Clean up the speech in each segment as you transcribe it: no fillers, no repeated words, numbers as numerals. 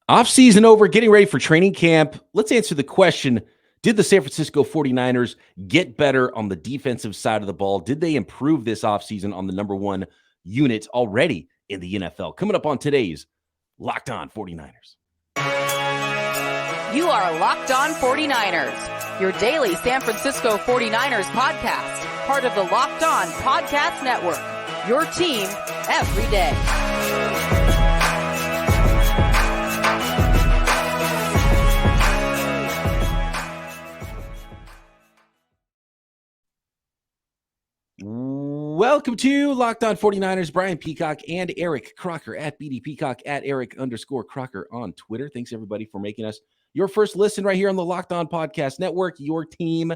Offseason over, getting ready for training camp. Let's answer the question, did the San Francisco 49ers get better on the defensive side of the ball? Did they improve this offseason on the number one unit already in the NFL? Coming up on today's Locked On 49ers. You are Locked On 49ers, your daily San Francisco 49ers podcast, part of the Locked On Podcast Network, your team every day. Welcome to Locked On 49ers. Brian Peacock and Eric Crocker at BD Peacock at Eric_Crocker on Twitter. Thanks everybody for making us your first listen right here on the Locked On Podcast Network, your team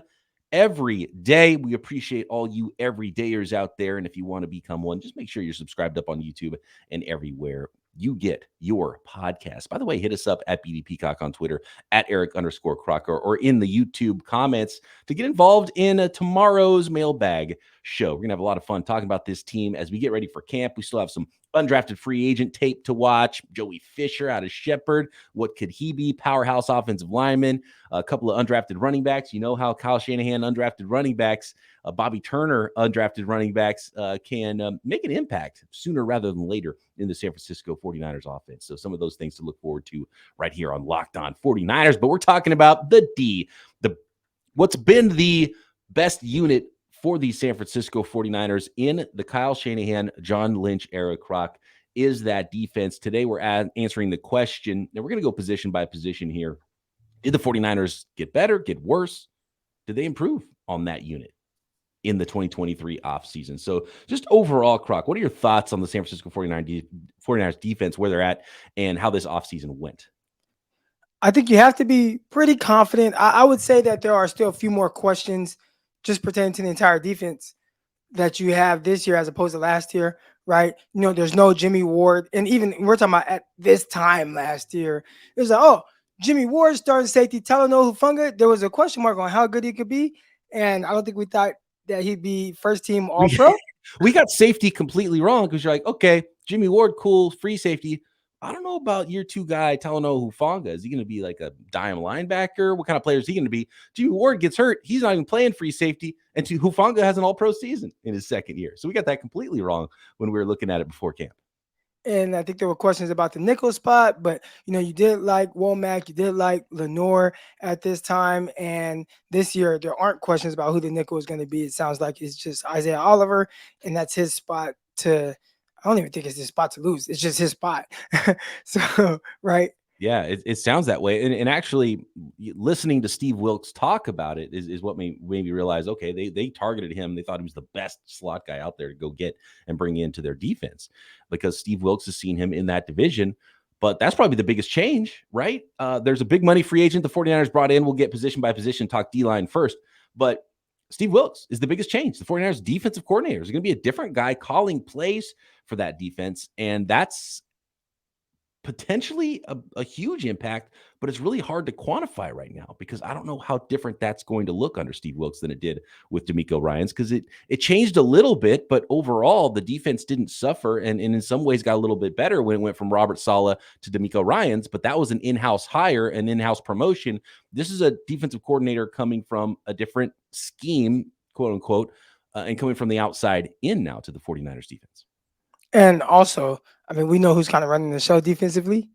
every day. We appreciate all you everydayers out there. And if you want to become one, just make sure you're subscribed up on YouTube and everywhere you get your podcast. By the way, hit us up at BD Peacock on Twitter, at Eric_Crocker, or in the YouTube comments to get involved in tomorrow's mailbag show. We're going to have a lot of fun talking about this team as we get ready for camp. We still have some undrafted free agent tape to watch. Joey Fisher out of Shepherd. What could he be? Powerhouse offensive lineman. A couple of undrafted running backs. You know how Kyle Shanahan undrafted running backs, Bobby Turner undrafted running backs can make an impact sooner rather than later in the San Francisco 49ers offense. So some of those things to look forward to right here on Locked On 49ers. But we're talking about the D, what's been the best unit for the San Francisco 49ers in the Kyle Shanahan, John Lynch era. Croc, is that defense. Today we're answering the question, and we're going to go position by position here. Did the 49ers get better, get worse? Did they improve on that unit in the 2023 offseason? So just overall, Croc, what are your thoughts on the San Francisco 49ers defense, where they're at, and how this offseason went? I think you have to be pretty confident. I would say that there are still a few more questions just pertaining to the entire defense that you have this year as opposed to last year, right? You know, there's no Jimmie Ward. And even we're talking about at this time last year, it was like, oh, Jimmie Ward starting safety, Talanoa Hufanga. There was a question mark on how good he could be. And I don't think we thought that he'd be first team All-Pro. We got safety completely wrong because you're like, okay, Jimmie Ward, cool, free safety. I don't know about year two guy, Talanoa Hufanga. Is he going to be like a dime linebacker? What kind of player is he going to be? Jimmie Ward gets hurt. He's not even playing free safety. And Hufanga has an all-pro season in his second year. So we got that completely wrong when we were looking at it before camp. And I think there were questions about the nickel spot, but, you know, you did like Womack, you did like Lenore at this time. And this year, there aren't questions about who the nickel is going to be. It sounds like it's just Isaiah Oliver, and that's his spot to – I don't even think it's his spot to lose. It's just his spot. So, right. Yeah, it sounds that way. And actually, listening to Steve Wilks talk about it is what made me realize, okay, they targeted him. They thought he was the best slot guy out there to go get and bring into their defense because Steve Wilks has seen him in that division. But that's probably the biggest change, right? There's a big money free agent the 49ers brought in. We'll get position by position, talk D-line first. But Steve Wilks is the biggest change. The 49ers defensive coordinator is going to be a different guy calling plays for that defense. And that's potentially a huge impact, but it's really hard to quantify right now because I don't know how different that's going to look under Steve Wilks than it did with DeMeco Ryans, because it changed a little bit, but overall the defense didn't suffer and in some ways got a little bit better when it went from Robert Saleh to DeMeco Ryans, but that was an in-house hire, an in-house promotion. This is a defensive coordinator coming from a different scheme, quote unquote, and coming from the outside in now to the 49ers defense. And also, I mean, we know who's kind of running the show defensively,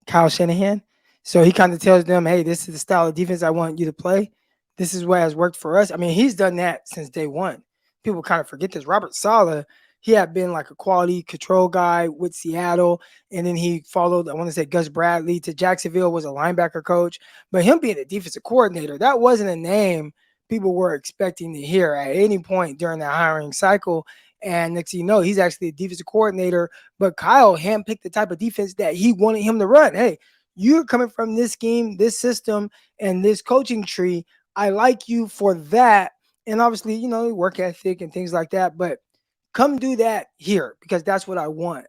Kyle Shanahan. So he kind of tells them, hey, this is the style of defense I want you to play. This is what has worked for us. I mean, he's done that since day one. People kind of forget this. Robert Saleh, he had been like a quality control guy with Seattle. And then he followed, I want to say, Gus Bradley to Jacksonville, was a linebacker coach. But him being a defensive coordinator, that wasn't a name people were expecting to hear at any point during the hiring cycle. And next thing you know, he's actually a defensive coordinator. But Kyle handpicked the type of defense that he wanted him to run. Hey, you're coming from this scheme, this system, and this coaching tree. I like you for that. And obviously, you know, work ethic and things like that. But come do that here because that's what I want.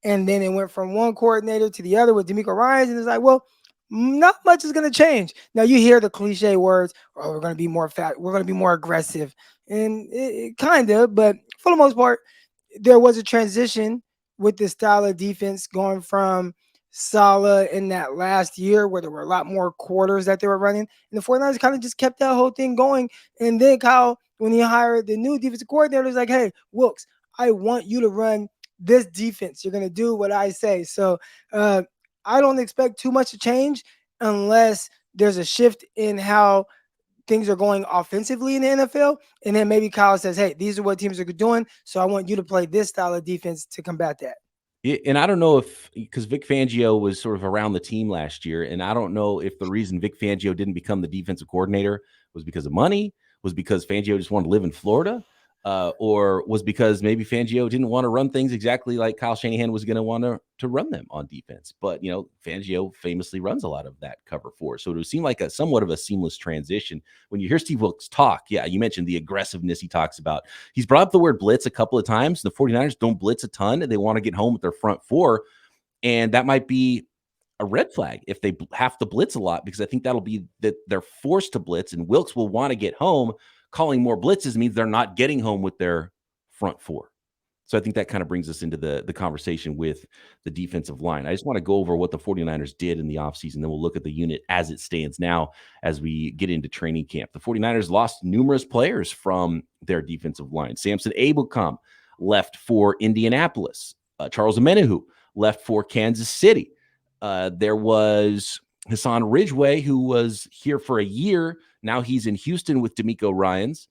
And then it went from one coordinator to the other with DeMeco Ryans. And it's like, well, not much is going to change. Now you hear the cliche words, oh, we're going to be more fat. We're going to be more aggressive. And it kind of, but for the most part, there was a transition with the style of defense going from Saleh in that last year where there were a lot more quarters that they were running. And the 49ers kind of just kept that whole thing going. And then Kyle, when he hired the new defensive coordinator, was like, hey, Wilkes, I want you to run this defense. You're going to do what I say. So I don't expect too much to change unless there's a shift in how things are going offensively in the NFL. And then maybe Kyle says, hey, these are what teams are doing. So I want you to play this style of defense to combat that. Yeah, and I don't know if, because Vic Fangio was sort of around the team last year, and I don't know if the reason Vic Fangio didn't become the defensive coordinator was because of money, was because Fangio just wanted to live in Florida, or was because maybe Fangio didn't want to run things exactly like Kyle Shanahan was going to want to run them on defense. But, Fangio famously runs a lot of that cover four. So it would seem like a somewhat of a seamless transition. When you hear Steve Wilkes talk, yeah, you mentioned the aggressiveness he talks about. He's brought up the word blitz a couple of times. The 49ers don't blitz a ton, and they want to get home with their front four. And that might be a red flag if they have to blitz a lot, because I think that'll be that they're forced to blitz, and Wilkes will want to get home. Calling more blitzes means they're not getting home with their front four. So I think that kind of brings us into the conversation with the defensive line. I just want to go over what the 49ers did in the offseason. Then we'll look at the unit as it stands now as we get into training camp. The 49ers lost numerous players from their defensive line. Samson Ebukam left for Indianapolis. Charles Emmanuel left for Kansas City. There was Hassan Ridgeway, who was here for a year. Now he's in Houston with D'Amico Ryans.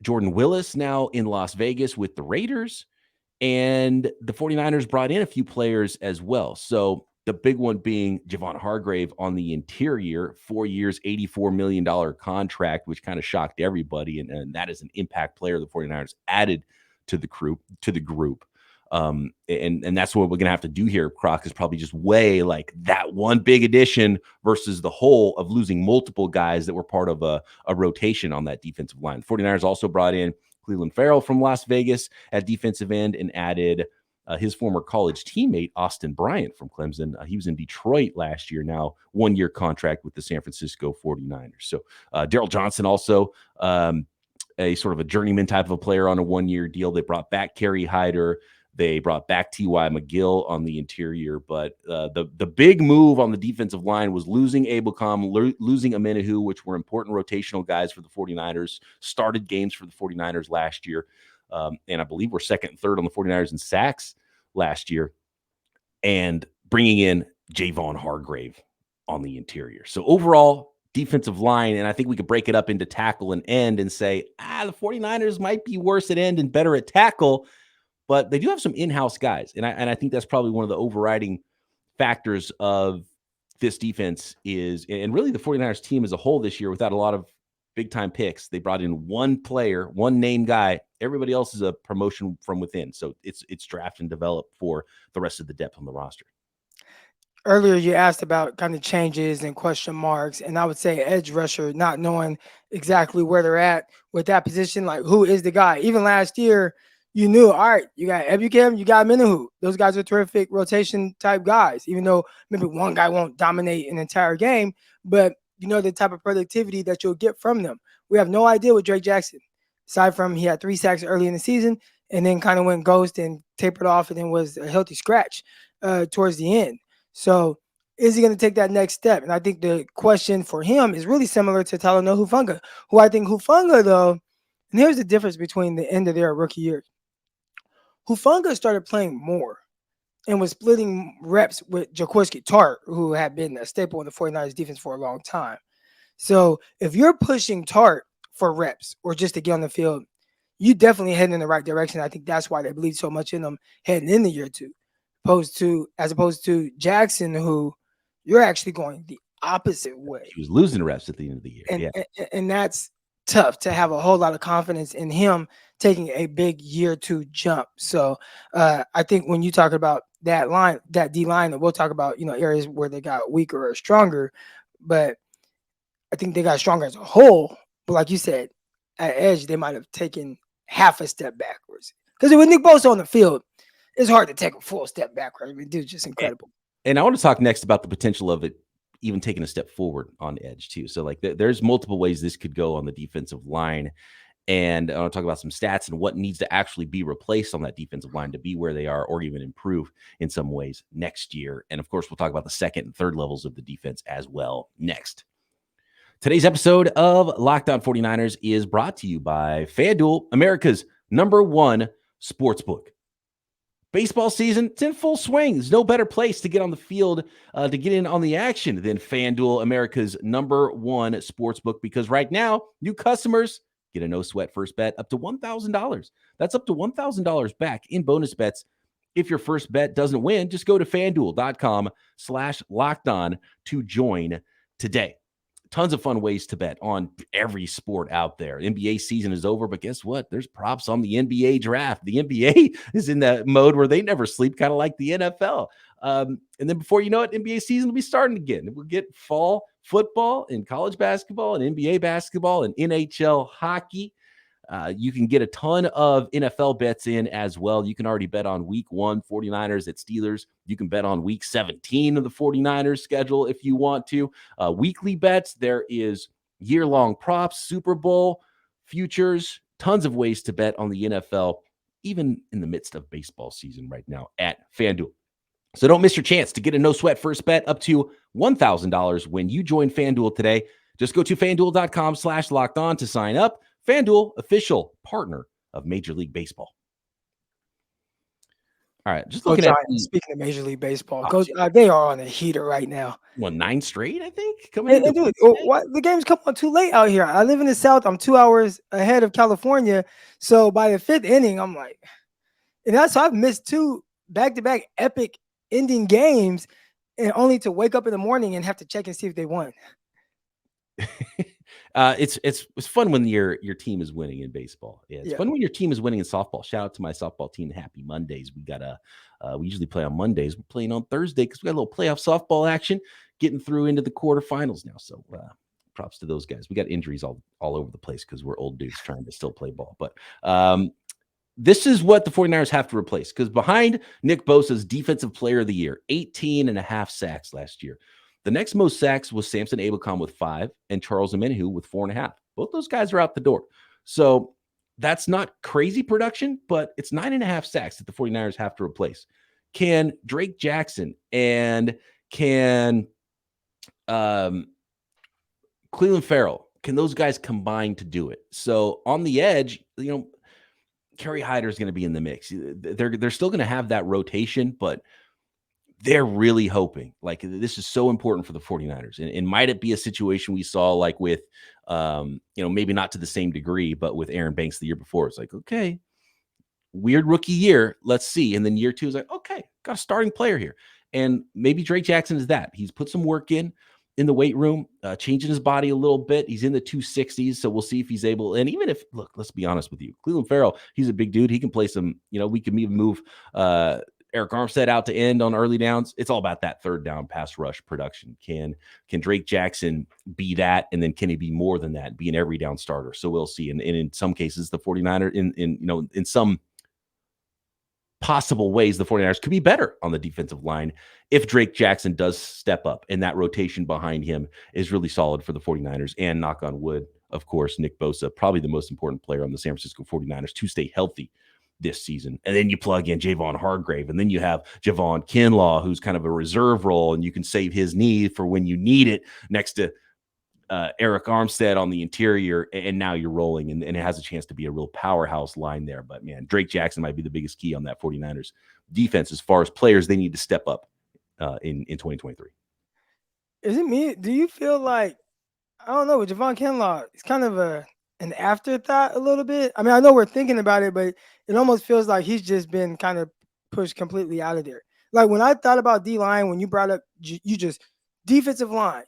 Jordan Willis now in Las Vegas with the Raiders. And the 49ers brought in a few players as well. So the big one being Javon Hargrave on the interior, 4 years, $84 million contract, which kind of shocked everybody. And that is an impact player the 49ers added to the group. And that's what we're going to have to do here. Croc is probably just weigh like that one big addition versus the whole of losing multiple guys that were part of a rotation on that defensive line. The 49ers also brought in Cleveland Farrell from Las Vegas at defensive end and added his former college teammate, Austin Bryant from Clemson. He was in Detroit last year, now 1 year contract with the San Francisco 49ers. So Daryl Johnson also a sort of a journeyman type of a player on a 1 year deal. They brought back Kerry Hyder. They brought back T.Y. McGill on the interior, but the big move on the defensive line was losing Ebukam, losing Emmanuel, which were important rotational guys for the 49ers, started games for the 49ers last year, and I believe we're second and third on the 49ers in sacks last year, and bringing in Javon Hargrave on the interior. So overall, defensive line, and I think we could break it up into tackle and end and say, the 49ers might be worse at end and better at tackle, but they do have some in-house guys. And I think that's probably one of the overriding factors of this defense is, and really the 49ers team as a whole this year, without a lot of big-time picks, they brought in one player, one name guy. Everybody else is a promotion from within. So it's draft and develop for the rest of the depth on the roster. Earlier, you asked about kind of changes and question marks, and I would say edge rusher, not knowing exactly where they're at with that position, like who is the guy. Even last year, you knew, all right, you got Ebukam, you got Emmanuel. Those guys are terrific rotation type guys, even though maybe one guy won't dominate an entire game, but you know the type of productivity that you'll get from them. We have no idea with Drake Jackson, aside from he had 3 sacks early in the season and then kind of went ghost and tapered off and then was a healthy scratch towards the end. So is he going to take that next step? And I think the question for him is really similar to Talanoa Hufanga, who I think Hufanga, though, and here's the difference between the end of their rookie year. Hufanga started playing more and was splitting reps with Jaquiski Tartt, who had been a staple in the 49ers defense for a long time. So if you're pushing Tartt for reps or just to get on the field, you definitely heading in the right direction. I think that's why they believe so much in him heading in the year 2, as opposed to Jackson, who you're actually going the opposite way. He was losing reps at the end of the year. And that's tough to have a whole lot of confidence in him taking a big year 2 jump. So I think when you talk about that line, that D line, and we'll talk about, areas where they got weaker or stronger, but I think they got stronger as a whole. But like you said, at edge, they might have taken half a step backwards. Because with Nick Bosa on the field, it's hard to take a full step backwards. I mean, dude's just incredible. And I want to talk next about the potential of it even taking a step forward on edge too. So like there's multiple ways this could go on the defensive line. And I want to talk about some stats and what needs to actually be replaced on that defensive line to be where they are or even improve in some ways next year. And of course, we'll talk about the second and third levels of the defense as well next. Today's episode of Locked On 49ers is brought to you by FanDuel, America's #1 sportsbook. Baseball season, it's in full swing. There's no better place to get on the field, to get in on the action than FanDuel, America's #1 sportsbook, because right now, new customers get a no-sweat first bet up to $1,000. That's up to $1,000 back in bonus bets. If your first bet doesn't win, just go to FanDuel.com/lockedon to join today. Tons of fun ways to bet on every sport out there. NBA season is over, but guess what? There's props on the NBA draft. The NBA is in that mode where they never sleep, kind of like the NFL. And then before you know it, NBA season will be starting again. We'll get fall football and college basketball and NBA basketball and NHL hockey. You can get a ton of NFL bets in as well. You can already bet on week 1, 49ers at Steelers. You can bet on week 17 of the 49ers schedule if you want to. Weekly bets, there is year-long props, Super Bowl, futures, tons of ways to bet on the NFL, even in the midst of baseball season right now at FanDuel. So don't miss your chance to get a no-sweat first bet up to $1,000 when you join FanDuel today. Just go to FanDuel.com/lockedon to sign up. FanDuel, official partner of Major League Baseball. All right, just looking at speaking of Major League Baseball, Coach, they are on a heater right now. 9 straight, I think. Coming in, dude, the game's come on too late out here. I live in the South. I'm 2 hours ahead of California, so by the 5th inning, I'm like, and that's so I've missed 2 back-to-back epic ending games, and only to wake up in the morning and have to check and see if they won. It's fun when your team is winning in baseball. Yeah, it's fun when your team is winning in softball. Shout out to my softball team. Happy Mondays. We got we usually play on Mondays. We're playing on Thursday because we got a little playoff softball action, getting through into the quarterfinals now. So props to those guys. We got injuries all over the place because we're old dudes trying to still play ball. But this is what the 49ers have to replace, because behind Nick Bosa's Defensive Player of the Year, 18.5 sacks last year. The next most sacks was Samson Ebukam with 5 and Charles Emmanuel with 4.5. Both those guys are out the door. So that's not crazy production, but it's 9.5 sacks that the 49ers have to replace. Can Drake Jackson and can Cleveland Farrell, can those guys combine to do it? So on the edge, Kerry Hyder is going to be in the mix. They're still going to have that rotation, but they're really hoping, like, this is so important for the 49ers. And might it be a situation we saw like with, maybe not to the same degree, but with Aaron Banks the year before? It's like, okay, weird rookie year. Let's see. And then year 2 is like, okay, got a starting player here. And maybe Drake Jackson is that. He's put some work in the weight room, changing his body a little bit. He's in the 260s. So we'll see if he's able. And even if, look, let's be honest with you, Cleveland Farrell, he's a big dude. He can play some, we can even move, Eric Armstead out to end on early downs. It's all about that third down pass rush production. Can Drake Jackson be that? And then can he be more than that, be an every down starter? So we'll see. And in some cases, the 49ers, in some possible ways, the 49ers could be better on the defensive line if Drake Jackson does step up, and that rotation behind him is really solid for the 49ers. And knock on wood, of course, Nick Bosa, probably the most important player on the San Francisco 49ers to stay healthy this season. And then you plug in Javon Hargrave, and then you have Javon Kinlaw, who's kind of a reserve role, and you can save his knee for when you need it next to Eric Armstead on the interior, and now you're rolling, and it has a chance to be a real powerhouse line there. But man, Drake Jackson might be the biggest key on that 49ers defense as far as players they need to step up in 2023. Is it me? Do you feel like, I don't know, with Javon Kinlaw, it's kind of an afterthought a little bit? I mean, I know we're thinking about it, but it almost feels like he's just been kind of pushed completely out of there. Like when I thought about D-line, when you brought up you just defensive line,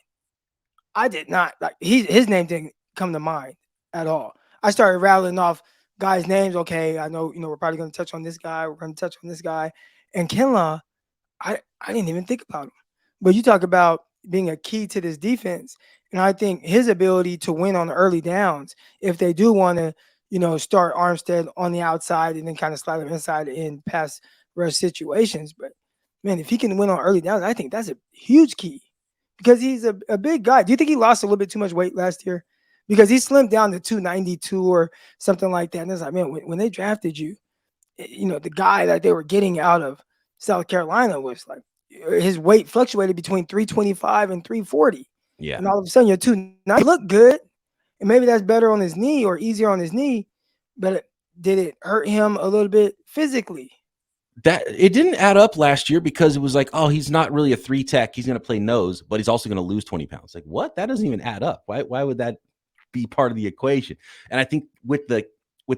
I did not, like, his name didn't come to mind at all. I started rattling off guys' names. Okay, I know, we're probably going to touch on this guy. We're going to touch on this guy. And Kinlaw, I didn't even think about him. But you talk about being a key to this defense, and I think his ability to win on the early downs, if they do want to, start Armstead on the outside and then kind of slide him inside in pass rush situations. But man, if he can win on early downs, I think that's a huge key, because he's a big guy. Do you think he lost a little bit too much weight last year? because he slimmed down to 292 or something like that. And it's like, man, when they drafted you, the guy that they were getting out of South Carolina was like, his weight fluctuated between 325 and 340. Yeah. And all of a sudden, you're 290. Look good. And maybe that's better on his knee or easier on his knee. But did it hurt him a little bit physically? That it didn't add up last year because it was like, oh, he's not really a 3 tech. He's going to play nose, but he's also going to lose 20 pounds. Like, what? That doesn't even add up. Why would that be part of the equation? And I think with the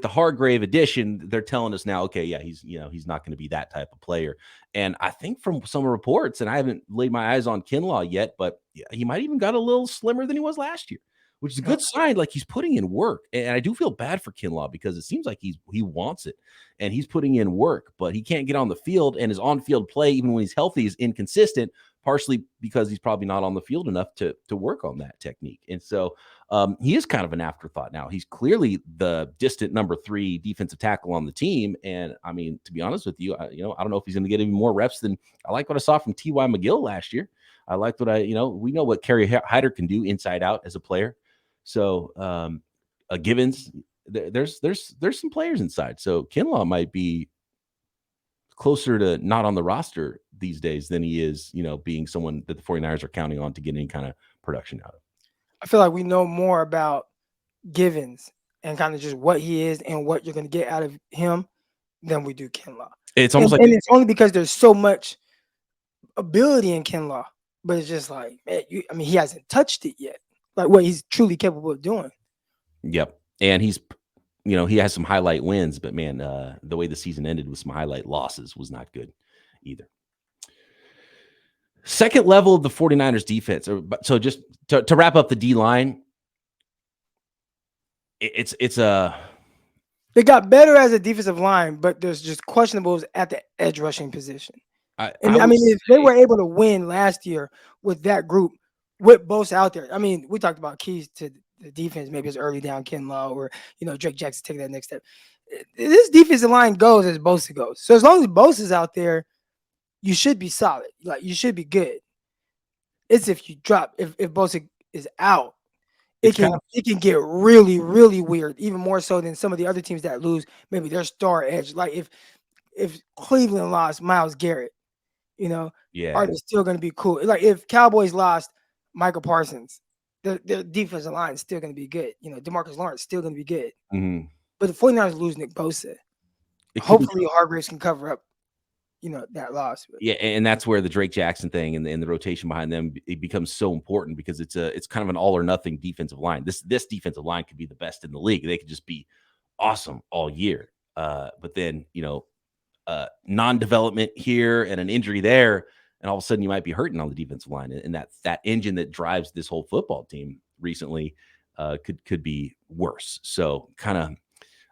Hargrave addition, they're telling us now, okay, yeah, he's not going to be that type of player. And I think from some reports, and I haven't laid my eyes on Kinlaw yet, but yeah, he might even got a little slimmer than he was last year, which is a good sign. Like, he's putting in work. And I do feel bad for Kinlaw because it seems like he wants it and he's putting in work, but he can't get on the field, and his on-field play, even when he's healthy, is inconsistent, partially because he's probably not on the field enough to work on that technique. And so he is kind of an afterthought now. He's clearly the distant number 3 defensive tackle on the team. And I mean, to be honest with you, I don't know if he's going to get even more reps than I like what I saw from T.Y. McGill last year. I liked what we know what Kerry Hyder can do inside out as a player. So Givens, there's some players inside. So Kinlaw might be closer to not on the roster these days than he is, being someone that the 49ers are counting on to get any kind of production out of. I feel like we know more about Givens and kind of just what he is and what you're going to get out of him than we do Kinlaw. It's almost and it's only because there's so much ability in Kinlaw, but it's just like, man, he hasn't touched it yet. Like what he's truly capable of doing. Yep. And he's, he has some highlight wins, but man, the way the season ended with some highlight losses was not good either. Second level of the 49ers defense. So just to wrap up the D line, it's they got better as a defensive line, but there's just questionables at the edge rushing position. If they were able to win last year with that group, with Bosa out there, we talked about keys to the defense. Maybe it's early down Kinlaw or Drake Jackson taking that next step. This defensive line goes as Bosa goes. So as long as Bosa's out there, you should be solid. Like, you should be good. It's if you drop, if Bosa is out, it can get really, really weird, even more so than some of the other teams that lose maybe their star edge. Like if Cleveland lost Myles Garrett, are they still going to be cool? Like if Cowboys lost Michael Parsons, their defensive line is still going to be good. DeMarcus Lawrence still going to be good. Mm-hmm. But the 49ers lose Nick Bosa. Hopefully Hargraves can cover up, that loss. Yeah, and that's where the Drake Jackson thing and the rotation behind them, it becomes so important because it's kind of an all or nothing defensive line. This defensive line could be the best in the league. They could just be awesome all year. But then, non-development here and an injury there, and all of a sudden you might be hurting on the defensive line. And that engine that drives this whole football team recently could be worse. So kind of,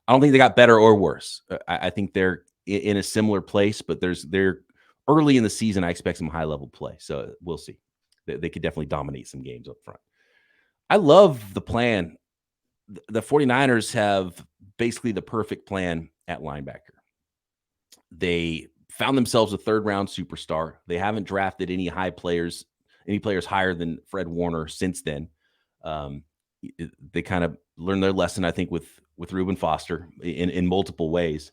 I don't think they got better or worse. I think they're in a similar place, but they're early in the season. I expect some high level play. So we'll see. They could definitely dominate some games up front. I love the plan. The 49ers have basically the perfect plan at linebacker. They found themselves a 3rd round superstar. They haven't drafted any players higher than Fred Warner since then. They kind of learned their lesson, I think, with Reuben Foster in multiple ways.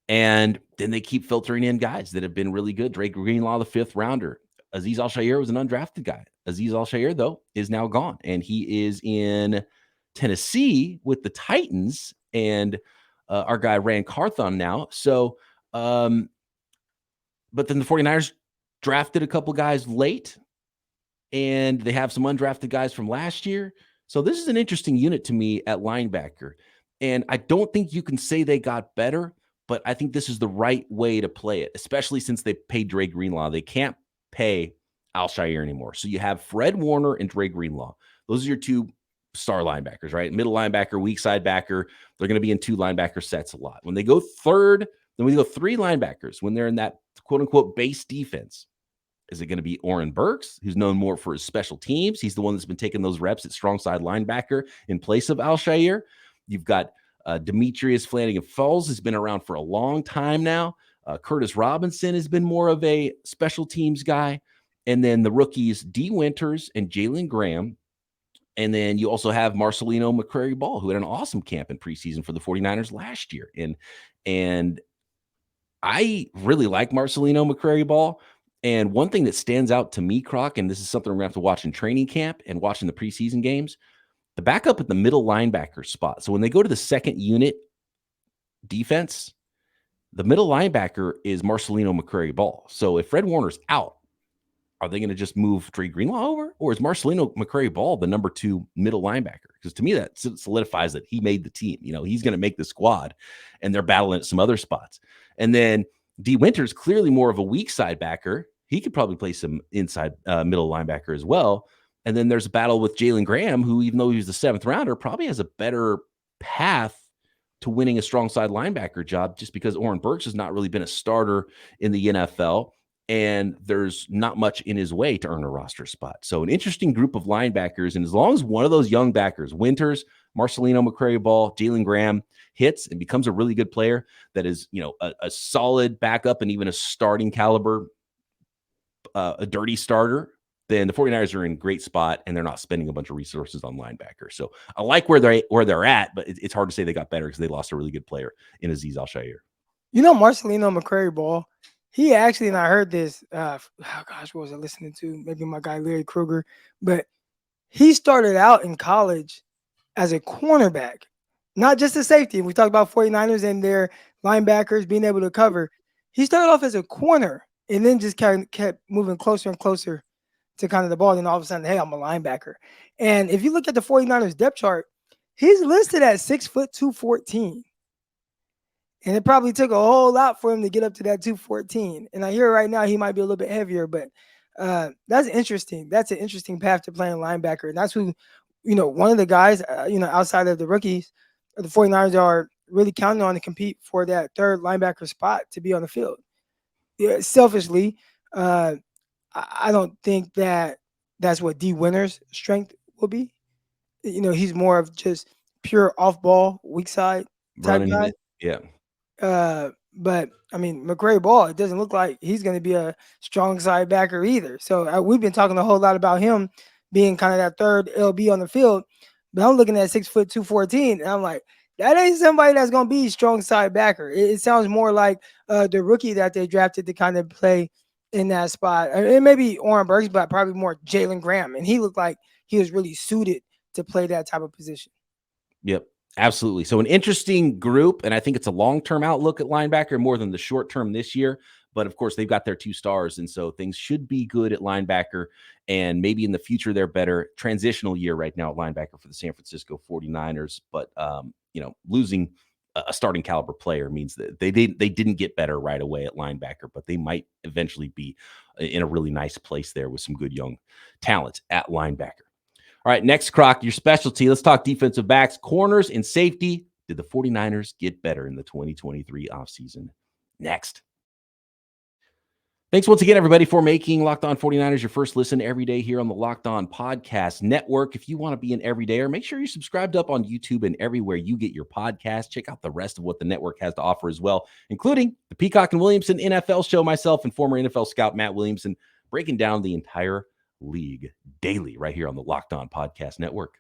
And then they keep filtering in guys that have been really good. Drake Greenlaw, the 5th rounder. Azeez Al-Shaair was an undrafted guy. Azeez Al-Shaair, though, is now gone. And he is in Tennessee with the Titans and our guy Rand Carthon now. So, but then the 49ers drafted a couple guys late, and they have some undrafted guys from last year. So this is an interesting unit to me at linebacker. And I don't think you can say they got better, but I think this is the right way to play it, especially since they paid Drake Greenlaw. They can't pay Al-Shaair anymore. So you have Fred Warner and Drake Greenlaw. Those are your 2 star linebackers, right? Middle linebacker, weak side backer. They're going to be in 2 linebacker sets a lot. When they go 3rd, then we go 3 linebackers when they're in that quote unquote base defense. Is it going to be Oren Burks, who's known more for his special teams? He's the one that's been taking those reps at strong side linebacker in place of Al-Shaair. You've got Demetrius Flanagan-Falls has been around for a long time now. Curtis Robinson has been more of a special teams guy. And then the rookies, D. Winters and Jalen Graham, And then you also have Marcelino McCrary-Ball, who had an awesome camp in preseason for the 49ers last year. And I really like Marcelino McCrary-Ball. And one thing that stands out to me, Croc, and this is something we're going to have to watch in training camp and watching the preseason games, the backup at the middle linebacker spot. So when they go to the second unit defense, the middle linebacker is Marcelino McCrary-Ball. So if Fred Warner's out, are they going to just move Dre Greenlaw over? Or is Marcelino McCrary-Ball the number 2 middle linebacker? Because to me, that solidifies that he made the team. He's going to make the squad, and they're battling at some other spots. And then D. Winters, clearly more of a weak side backer. He could probably play some inside middle linebacker as well. And then there's a battle with Jalen Graham, who, even though he was the 7th rounder, probably has a better path to winning a strong side linebacker job, just because Oren Burks has not really been a starter in the NFL, and there's not much in his way to earn a roster spot. So an interesting group of linebackers, and as long as one of those young backers, Winters, Marcelino McCrary-Ball, Jalen Graham, hits and becomes a really good player that is, a solid backup and even a starting caliber, a dirty starter, then the 49ers are in a great spot, and they're not spending a bunch of resources on linebacker. So I like where they're at, but it's hard to say they got better because they lost a really good player in Azeez Al-Shaair. Marcelino McCrary-Ball, he actually, and I heard this, what was I listening to? Maybe my guy Larry Kruger, but he started out in college as a cornerback, not just a safety. We talked about 49ers and their linebackers being able to cover. He started off as a corner and then just kept moving closer and closer to kind of the ball. And all of a sudden, hey, I'm a linebacker. And if you look at the 49ers depth chart, he's listed at 6 foot 214. And it probably took a whole lot for him to get up to that 214. And I hear right now he might be a little bit heavier, but that's interesting. That's an interesting path to playing linebacker. And that's who, one of the guys, outside of the rookies, the 49ers are really counting on to compete for that third linebacker spot to be on the field. Yeah, selfishly, I don't think that's what D. Winters' strength will be. He's more of just pure off-ball, weak side type guy. Yeah. But I mean, McCrary-Ball, it doesn't look like he's going to be a strong side backer either. So we've been talking a whole lot about him being kind of that third LB on the field. But I'm looking at 6 foot 214, and I'm like, that ain't somebody that's going to be a strong side backer. It sounds more like the rookie that they drafted to kind of play in that spot. It may be Oren Burks, but probably more Jalen Graham. And he looked like he was really suited to play that type of position. Yep, absolutely. So an interesting group, and I think it's a long-term outlook at linebacker more than the short-term this year. But, of course, they've got their 2 stars, and so things should be good at linebacker, and maybe in the future they're better. Transitional year right now at linebacker for the San Francisco 49ers, but, losing a starting caliber player means that they didn't get better right away at linebacker, but they might eventually be in a really nice place there with some good young talent at linebacker. All right, next, Croc, your specialty. Let's talk defensive backs, corners, and safety. Did the 49ers get better in the 2023 offseason? Next. Thanks once again, everybody, for making Locked On 49ers your first listen every day here on the Locked On Podcast Network. If you want to be an everydayer, make sure you're subscribed up on YouTube and everywhere you get your podcast. Check out the rest of what the network has to offer as well, including the Peacock and Williamson NFL show, myself and former NFL scout Matt Williamson breaking down the entire league daily right here on the Locked On Podcast Network.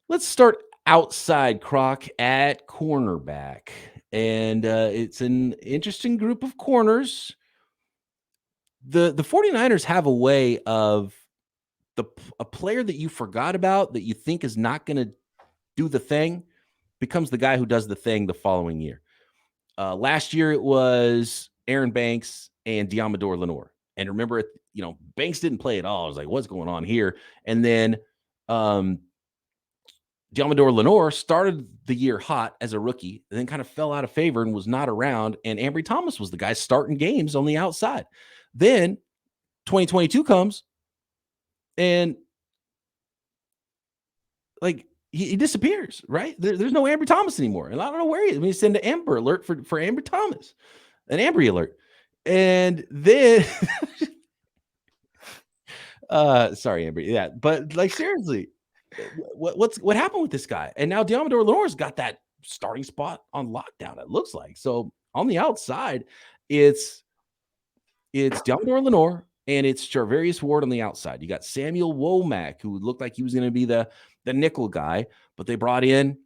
Let's start outside, Croc, at cornerback. And it's an interesting group of corners. The 49ers have a way of a player that you forgot about that you think is not going to do the thing becomes the guy who does the thing the following year. Last year it was Aaron Banks and Diamador Lenore. And remember, Banks didn't play at all. I was like, what's going on here? And then Diamador Lenore started the year hot as a rookie, and then kind of fell out of favor and was not around. And Ambry Thomas was the guy starting games on the outside. Then 2022 comes, and he disappears, right? There's no Ambry Thomas anymore. And I don't know where he is. I mean, send an Amber alert for Ambry Thomas, an Ambry alert. And then, sorry, Ambry. Yeah. But seriously, what happened with this guy? And now Diamador Lenore's got that starting spot on lockdown, it looks like. So on the outside, it's Diamador Lenore, and it's Charvarius Ward on the outside. You got Samuel Womack, who looked like he was going to be the nickel guy, but they brought in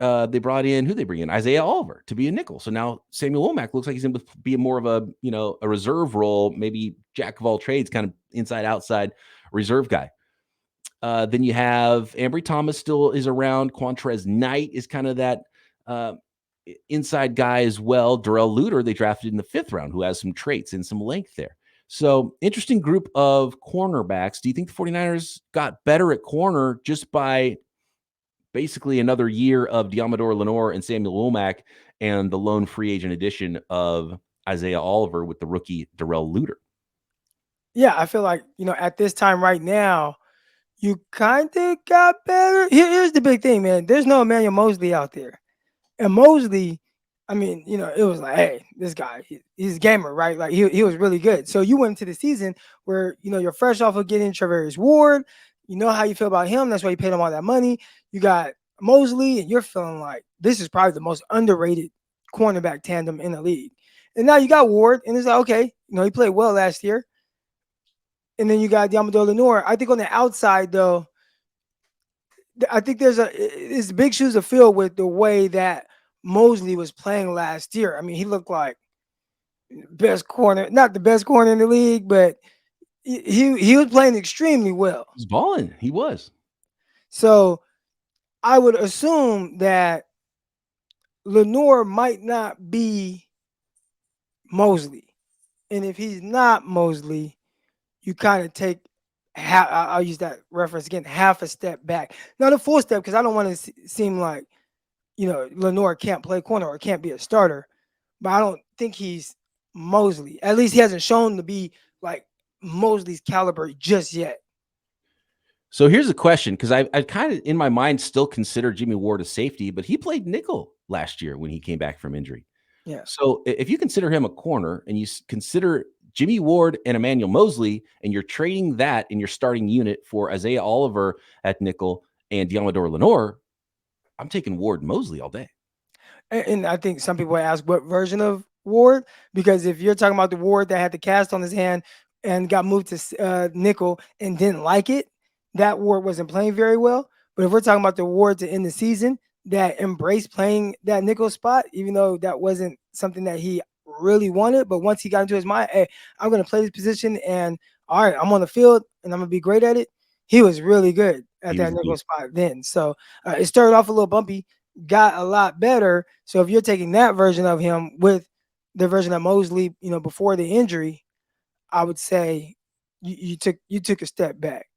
who they bring in? Isaiah Oliver to be a nickel. So now Samuel Womack looks like he's going to be more of a reserve role, maybe jack of all trades, kind of inside outside reserve guy. Then you have Ambry Thomas still is around. Quantrez Knight is kind of that inside guy as well. Darrell Luter, they drafted in the 5th round, who has some traits and some length there. So interesting group of cornerbacks. Do you think the 49ers got better at corner just by basically another year of Diamador Lenore and Samuel Womack and the lone free agent addition of Isaiah Oliver with the rookie Darrell Luter? Yeah, I feel like, at this time right now, you kind of got better. Here's the big thing, man. There's no Emmanuel Moseley out there. And Moseley, I mean, it was like, hey, this guy, he's a gamer, right? Like he was really good. So you went into the season where, you're fresh off of getting Charvarius Ward. You know how you feel about him. That's why you paid him all that money. You got Moseley, and you're feeling like this is probably the most underrated cornerback tandem in the league. And now you got Ward, and it's like, okay, he played well last year. And then you got Diamador Lenore. I think on the outside, though, I think it's big shoes to fill with the way that Moseley was playing last year. I mean, he looked like best corner, not the best corner in the league, but he was playing extremely well. He's balling. He was. So I would assume that Lenore might not be Moseley. And if he's not Moseley, you kind of take I'll use that reference again, half a step back. Not a full step, because I don't want to seem like, Lenore can't play corner or can't be a starter. But I don't think he's Moseley. At least he hasn't shown to be like Moseley's caliber just yet. So here's a question, because I kind of, in my mind, still consider Jimmie Ward a safety, but he played nickel last year when he came back from injury. Yeah. So if you consider him a corner and you consider Jimmie Ward and Emmanuel Moseley, and you're trading that in your starting unit for Isaiah Oliver at nickel and Diamador Lenore, I'm taking Ward Moseley all day. And I think some people ask what version of Ward, because if you're talking about the Ward that had the cast on his hand and got moved to nickel and didn't like it, that Ward wasn't playing very well. But if we're talking about the Ward to end the season that embraced playing that nickel spot, even though that wasn't something that he really wanted, but once he got into his mind, hey, I'm going to play this position, and all right, I'm on the field and I'm going to be great at it. He was really good at that nickel spot then. So it started off a little bumpy, got a lot better. So if you're taking that version of him with the version of Moseley, before the injury, I would say you took a step back.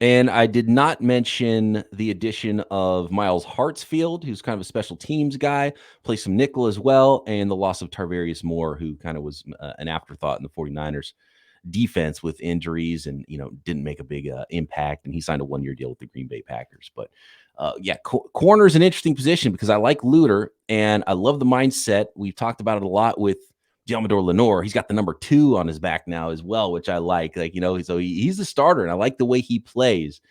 And I did not mention the addition of Miles Hartsfield, who's kind of a special teams guy, plays some nickel as well, and the loss of Tarvarius Moore, who kind of was an afterthought in the 49ers defense with injuries and, didn't make a big impact. And he signed a 1-year deal with the Green Bay Packers. But corner is an interesting position because I like Luter and I love the mindset. We've talked about it a lot with Diamador Lenore. He's got the number 2 on his back now as well, which I like. So he's the starter, and I like the way he plays.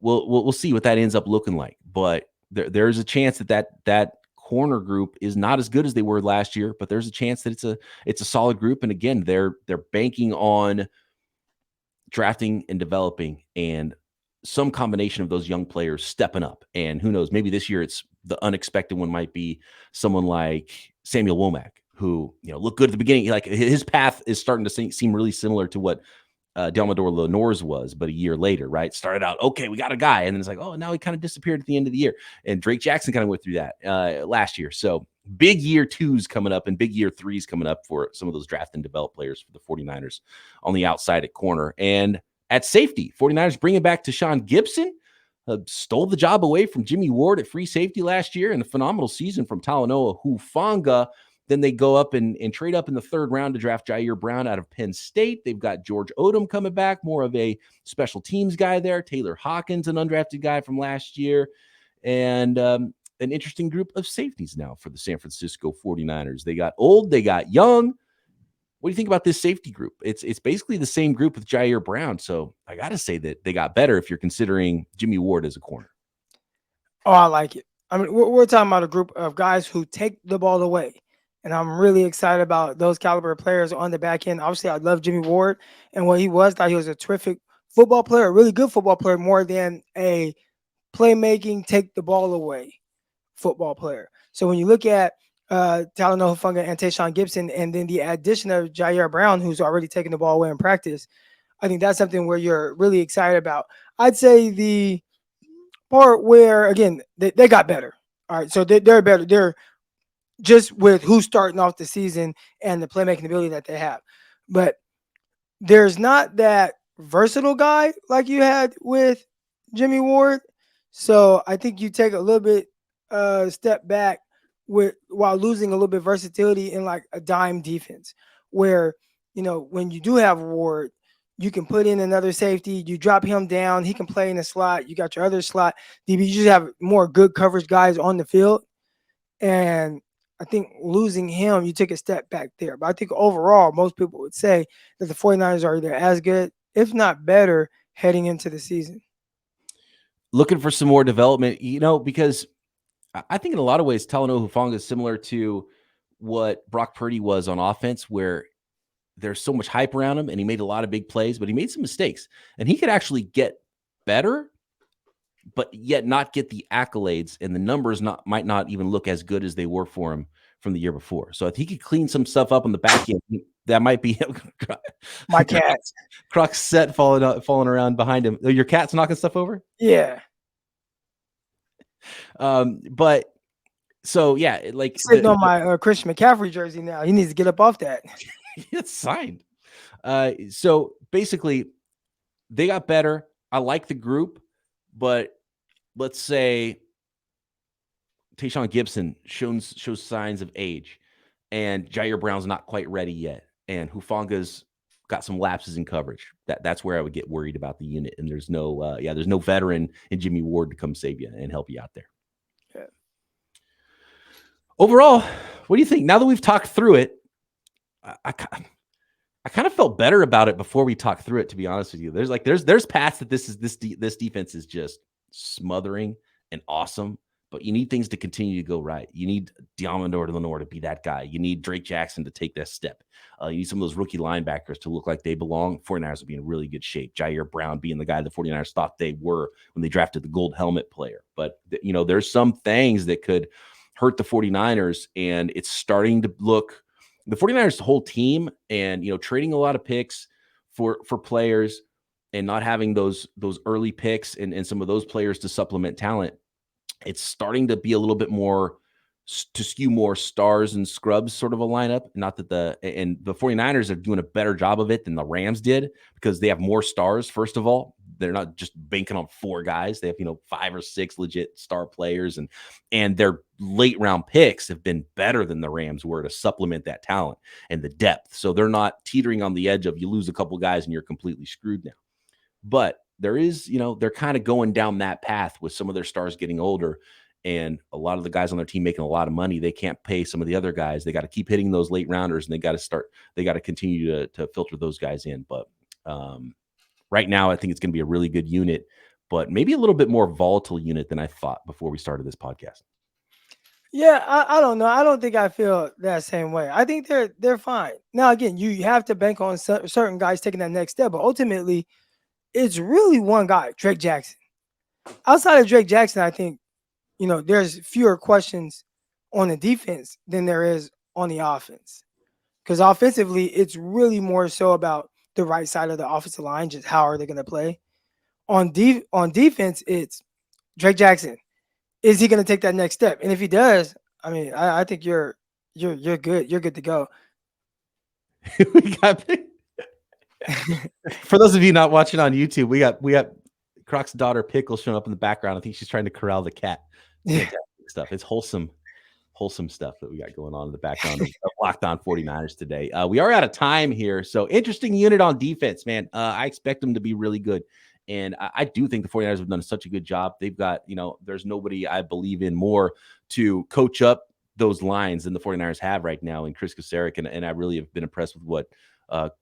We'll see what that ends up looking like, but there's a chance that corner group is not as good as they were last year, but there's a chance that it's a solid group. And again, they're banking on drafting and developing and some combination of those young players stepping up. And who knows, maybe this year it's the unexpected one might be someone like Samuel Womack, who, looked good at the beginning. Like his path is starting to seem really similar to what Diamador Lenore's was, but a year later, right? Started out, okay, we got a guy. And then it's like, oh, now he kind of disappeared at the end of the year. And Drake Jackson kind of went through that last year. So big year 2s coming up and big year 3s coming up for some of those draft and develop players for the 49ers on the outside at corner. And at safety, 49ers bringing back Tashawn Gibson, stole the job away from Jimmie Ward at free safety last year, and a phenomenal season from Talanoa Hufanga. Then they go up and trade up in the 3rd round to draft Jair Brown out of Penn State. They've got George Odom coming back, more of a special teams guy there. Taylor Hawkins, an undrafted guy from last year. And an interesting group of safeties now for the San Francisco 49ers. They got old, they got young. What do you think about this safety group? It's basically the same group with Jair Brown. So I got to say that they got better if you're considering Jimmie Ward as a corner. Oh, I like it. I mean, we're talking about a group of guys who take the ball away. And I'm really excited about those caliber of players on the back end. Obviously, I love Jimmie Ward and what he was. Thought he was a terrific football player, a really good football player, more than a playmaking, take the ball away football player. So when you look at Talanoa Hufanga and Tayshaun Gibson, and then the addition of Jair Brown, who's already taken the ball away in practice, I think that's something where you're really excited about. I'd say the part where, again, they got better. All right, so they're better. They're just with who's starting off the season and the playmaking ability that they have. But there's not that versatile guy like you had with Jimmie Ward. So I think you take a little bit step back while losing a little bit of versatility in like a dime defense where, when you do have Ward, you can put in another safety, you drop him down, he can play in the slot, you got your other slot DB, you just have more good coverage guys on the field. And I think losing him, you took a step back there. But I think overall, most people would say that the 49ers are either as good, if not better, heading into the season. Looking for some more development, because I think in a lot of ways, Talanoa Hufanga is similar to what Brock Purdy was on offense, where there's so much hype around him and he made a lot of big plays, but he made some mistakes. And he could actually get better, but yet not get the accolades, and the numbers might not even look as good as they were for him from the year before. So if he could clean some stuff up on the back end, that might be my cat. Croc's set falling around behind him. Your cat's knocking stuff over? Yeah. But so yeah, like sitting on my Christian McCaffrey jersey now. He needs to get up off that. It's signed. So basically, they got better. I like the group, but let's say Tayshaun Gibson shows signs of age, and Jair Brown's not quite ready yet, and Hufanga's got some lapses in coverage. That's where I would get worried about the unit. And there's no veteran in Jimmie Ward to come save you and help you out there. Yeah. Overall, what do you think? Now that we've talked through it, I kind of felt better about it before we talked through it, to be honest with you. There's paths that this defense is just smothering and awesome, but you need things to continue to go right. You need Diamondor Lenore to be that guy. You need Drake Jackson to take that step. You need some of those rookie linebackers to look like they belong. 49ers will be in really good shape. Jair Brown being the guy the 49ers thought they were when they drafted the gold helmet player. But, there's some things that could hurt the 49ers, and it's starting to look – the 49ers whole team and, trading a lot of picks for players and not having those early picks and some of those players to supplement talent, it's starting to be a little bit more to skew more stars and scrubs sort of a lineup. Not that the 49ers are doing a better job of it than the Rams did, because they have more stars. First of all, they're not just banking on 4 guys. They have, 5 or 6 legit star players, and their late round picks have been better than the Rams were to supplement that talent and the depth. So they're not teetering on the edge of you lose a couple guys and you're completely screwed now. But there is, they're kind of going down that path with some of their stars getting older, and a lot of the guys on their team making a lot of money. They can't pay some of the other guys. They got to keep hitting those late rounders, and they got to continue to filter those guys in. But right now, I think it's going to be a really good unit, but maybe a little bit more volatile unit than I thought before we started this podcast. Yeah, I don't know. I don't think I feel that same way. I think they're fine. Now, again, you have to bank on certain guys taking that next step, but ultimately, it's really one guy, Drake Jackson. Outside of Drake Jackson, I think, there's fewer questions on the defense than there is on the offense. Because offensively, it's really more so about the right side of the offensive line, just how are they going to play. On defense, it's Drake Jackson. Is he going to take that next step? And if he does, I mean, I think you're good. You're good to go. We got for those of you not watching on YouTube, we got Croc's daughter Pickle showing up in the background. I think she's trying to corral the cat. Yeah. Stuff. It's wholesome stuff that we got going on in the background of Locked On 49ers today. We are out of time here. So interesting unit on defense, man. I expect them to be really good. And I do think the 49ers have done such a good job. They've got, there's nobody I believe in more to coach up those lines than the 49ers have right now in Chris Kasarik. And I really have been impressed with what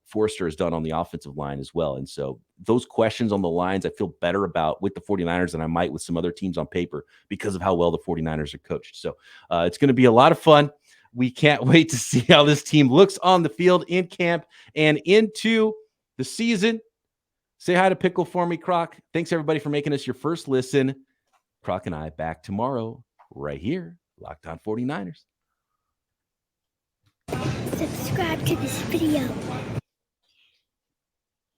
Forrester has done on the offensive line as well. And so those questions on the lines, I feel better about with the 49ers than I might with some other teams on paper because of how well the 49ers are coached. So it's going to be a lot of fun. we can't wait to see how this team looks on the field in camp and into the season. Say hi to Pickle for me, Croc. Thanks, everybody, for making us your first listen. Croc and I back tomorrow right here, Locked On 49ers. Subscribe to this video.